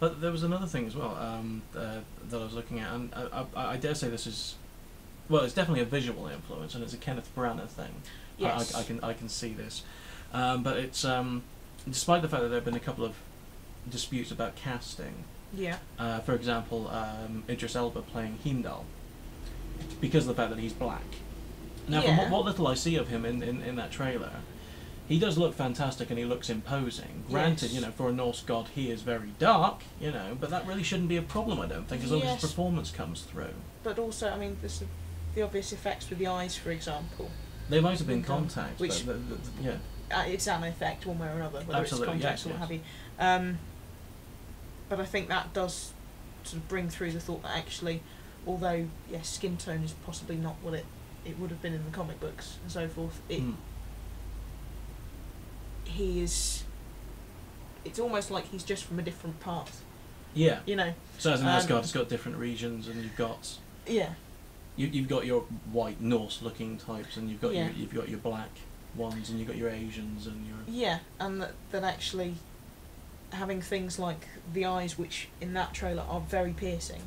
But there was another thing as well that I was looking at, and I dare say this is, well, it's definitely a visual influence, and it's a Kenneth Branagh thing. Yes. I can see this, but it's despite the fact that there have been a couple of disputes about casting. Yeah. For example, Idris Elba playing Heimdall, because of the fact that he's black. Now, Yeah. from what little I see of him in that trailer, he does look fantastic and he looks imposing. Granted, Yes. for a Norse god, he is very dark, but that really shouldn't be a problem, I don't think, as long as Yes. his performance comes through. But also, I mean, there's the obvious effects with the eyes, for example. They might have been Been done, contact, which- but yeah. It's an effect one way or another, whether Absolutely, it's contacts yes, or what yes. have you. But I think that does sort of bring through the thought that actually, although yes, skin tone is possibly not what it would have been in the comic books and so forth, he is. It's almost like he's just from a different path. Yeah. So as an Um, Asgard, it's got different regions, and you've got Yeah. you've got your white Norse-looking types, and you've got Yeah. you've got your black ones, and you've got your Asians, and your Yeah, and that actually having things like the eyes, which in that trailer are very piercing.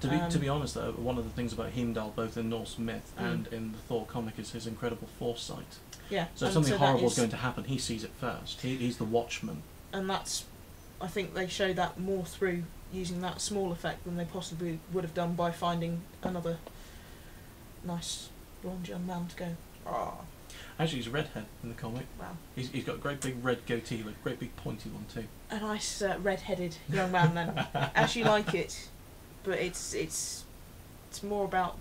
To be honest, though, one of the things about Heimdall, both in Norse myth Mm. and in the Thor comic, is his incredible foresight. Yeah. So if and something that horrible is is- going to happen, he sees it first. He's the watchman. And that's, I think they show that more through using that small effect than they possibly would have done by finding another nice blonde young man to go, ah, Actually, he's a redhead in the comic. wow. He's got a great big red goatee, like a great big pointy one too. A nice red-headed young man then. As you like it, but it's more about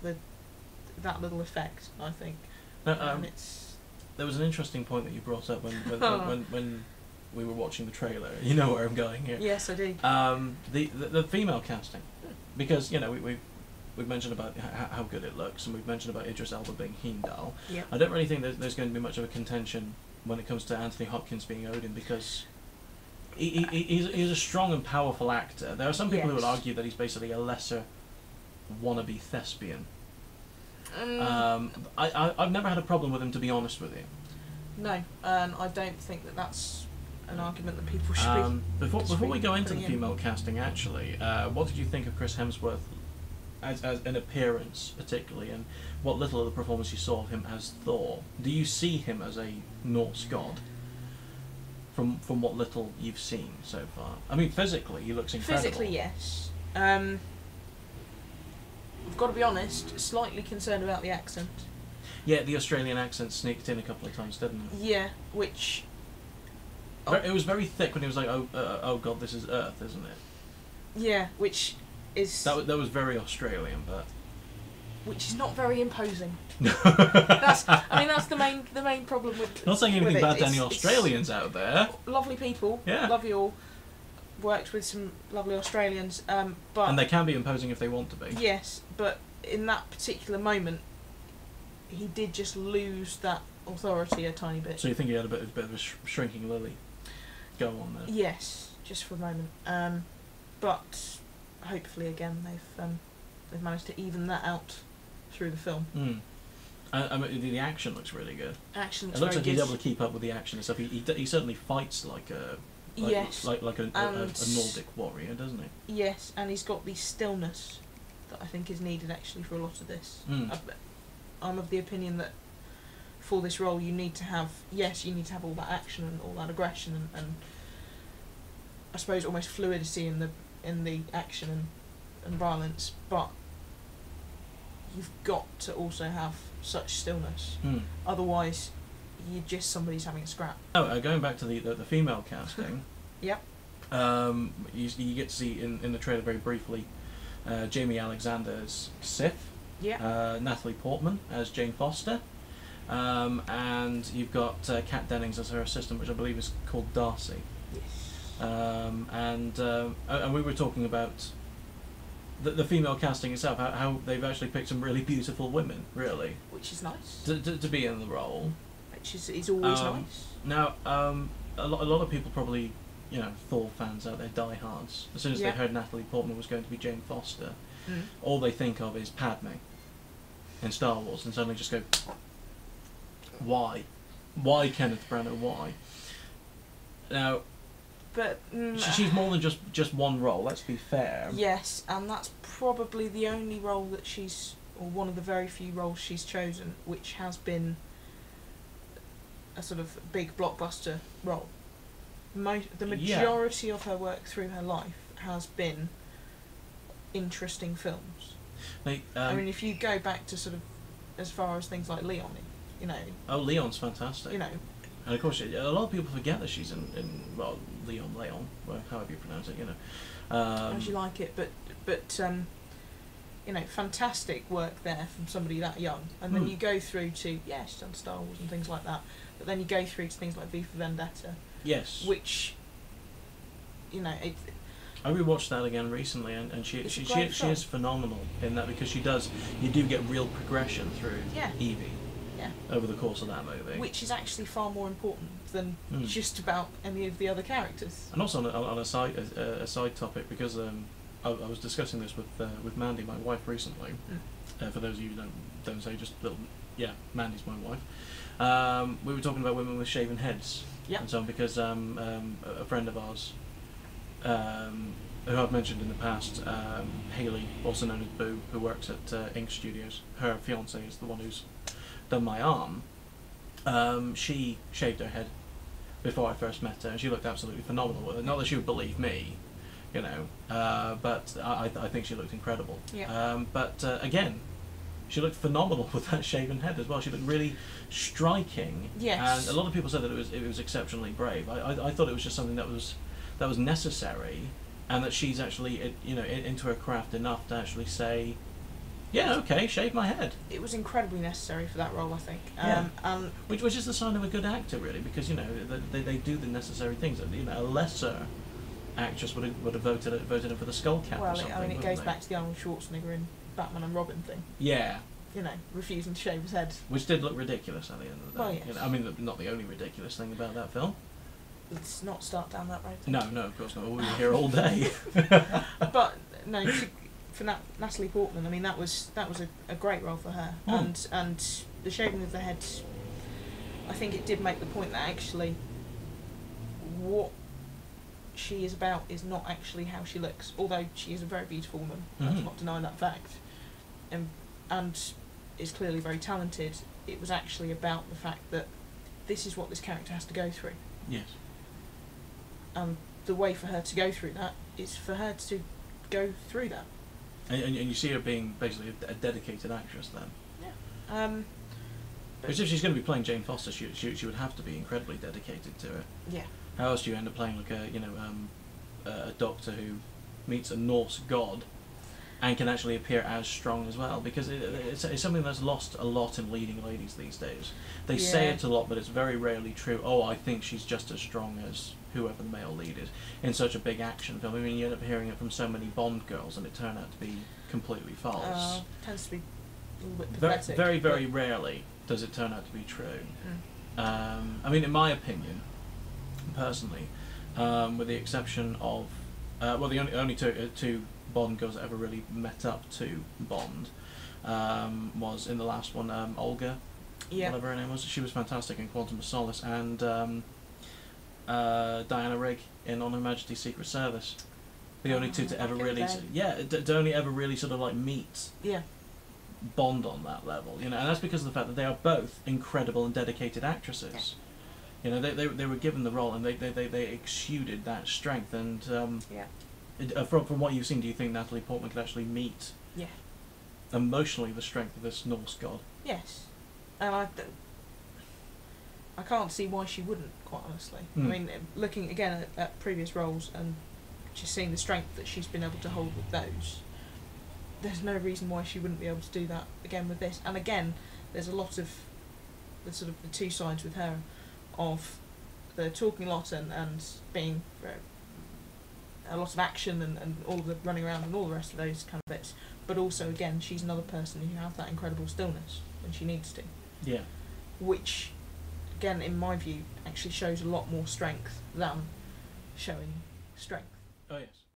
that little effect, I think. Now, And it's there was an interesting point that you brought up when we were watching the trailer. You know where I'm going here. yes, I do. The female casting, because we've mentioned about how good it looks, and we've mentioned about Idris Elba being Heimdall. Yeah. I don't really think there's going to be much of a contention when it comes to Anthony Hopkins being Odin, because he's a strong and powerful actor. There are some people who would Yes. argue that he's basically a lesser wannabe thespian. I've never had a problem with him, to be honest with you. No, and I don't think that's an argument that people should be. Before we go into the putting in. female casting, actually, what did you think of Chris Hemsworth as an appearance, particularly, and what little of the performance you saw of him as Thor? Do you see him as a Norse god? From what little you've seen so far, I mean, physically he looks incredible. Physically, yes. I've got to be honest, slightly concerned about the accent. Yeah, the Australian accent sneaked in a couple of times, didn't it? Yeah, which It was very thick when he was like, "Oh God, this is Earth, isn't it?" which is That was very Australian, but which is not very imposing. That's the main problem with. Not saying anything with it. bad to any It's Australians out there. lovely people. Yeah. Love you all. Worked with some lovely Australians, but And they can be imposing if they want to be. yes, but in that particular moment, he did just lose that authority a tiny bit. So you think he had a bit of a shrinking lily go on there? Yes, just for a moment. But hopefully, again, they've managed to even that out through the film. Mm. I mean, the action looks really good. Action It looks like very he's good. able to keep up with the action and stuff. He certainly fights like a Yes, like a and- Nordic warrior, doesn't he? yes, and he's got the stillness that I think is needed actually for a lot of this. Mm. I'm of the opinion that for this role you need to have all that action and all that aggression and I suppose almost fluidity in the action and violence, but you've got to also have such stillness. Mm. Otherwise, you're just somebody's having a scrap. Oh, going back to the female casting. Yep. You get to see in the trailer very briefly Jamie Alexander as Sif, Yeah. Natalie Portman as Jane Foster, and you've got Kat Dennings as her assistant, which I believe is called Darcy. Yes. And we were talking about the female casting itself, how they've actually picked some really beautiful women, really, Which is nice. to be in the role. Which is always nice. Now, a lot of people probably, Thor fans out there, diehards. As soon as Yeah. they heard Natalie Portman was going to be Jane Foster, Mm. all they think of is Padme in Star Wars, and suddenly just go, why? Why Kenneth Branagh? Why? Now, but she's more than just one role. Let's be fair. yes, and that's probably the only role that she's, or one of the very few roles she's chosen, which has been a sort of big blockbuster role. The majority of her work through her life has been interesting films. I mean, if you go back to sort of as far as things like Leon, you know. Oh, Leon's fantastic. You know. And of course, a lot of people forget that she's in well, Leon, well, however you pronounce it, you know. As you like it, but you know, fantastic work there from somebody that young. And then you go through to, yeah, she's done Star Wars and things like that, but then you go through to things like V for Vendetta. Yes. Which, you know, I rewatched that again recently, and she is phenomenal in that, because you do get real progression through Evie over the course of that movie. Which is actually far more important than just about any of the other characters. And also on a side topic, because I was discussing this with Mandy, my wife, recently. For those of you who don't say, just little, Mandy's my wife. We were talking about women with shaven heads. Yeah. And so on, because a friend of ours, who I've mentioned in the past, Hayley, also known as Boo, who works at Ink Studios, her fiance is the one who's done my arm. She shaved her head before I first met her, and she looked absolutely phenomenal with it. Not that she would believe me, you know, but I think she looked incredible. Yeah. But again, she looked phenomenal with that shaven head as well. She looked really striking. Yes. And a lot of people said that it was exceptionally brave. I thought it was just something that was necessary, and that she's actually into her craft enough to actually say, yeah, okay, shave my head. It was incredibly necessary for that role, I think. Which is the sign of a good actor, really, because they do the necessary things. A lesser actress would have voted him for the skull cap. Well, or something, I mean, it goes back to the Arnold Schwarzenegger in Batman and Robin thing. Yeah. You know, refusing to shave his head. Which did look ridiculous at the end of the day. Well, yes. I mean, not the only ridiculous thing about that film. Let's not start down that road. No, of course not. We'll be here all day. But no, for Natalie Portman, I mean, that was a great role for her, and the shaving of the head, I think it did make the point that actually what she is about is not actually how she looks, although she is a very beautiful woman. Let's not deny that fact, and is clearly very talented. It was actually about the fact that this is what this character has to go through. Yes. And the way for her to go through that is for her to go through that. And you see her being basically a dedicated actress then. Yeah. Because if she's going to be playing Jane Foster, she would have to be incredibly dedicated to it. Yeah. How else do you end up playing like a doctor who meets a Norse god and can actually appear as strong as well? Because it's something that's lost a lot in leading ladies these days. They say it a lot, but it's very rarely true. Oh, I think she's just as strong as whoever the male lead is in such a big action film. I mean, you end up hearing it from so many Bond girls, and it turned out to be completely false. Tends to be a little bit pathetic. Very, very rarely does it turn out to be true. I mean, in my opinion, personally, with the exception of the only two Bond girls that ever really met up to Bond was in the last one, Olga, whatever her name was. She was fantastic in Quantum of Solace, and Diana Rigg in On Her Majesty's Secret Service. The only two to ever really, to only ever really sort of like meet Bond on that level, you know, and that's because of the fact that they are both incredible and dedicated actresses. You know, they were given the role, and they exuded that strength. And from what you've seen, do you think Natalie Portman could actually meet emotionally the strength of this Norse god? Yes, and I can't see why she wouldn't, quite honestly. I mean, looking again at previous roles and just seeing the strength that she's been able to hold with those, there's no reason why she wouldn't be able to do that again with this. And again, there's a lot of the sort of the two sides with her, of the talking a lot and being a lot of action and all of the running around and all the rest of those kind of bits. But also, again, she's another person who has that incredible stillness when she needs to. Yeah. Which, again, in my view, actually shows a lot more strength than showing strength. Oh, yes.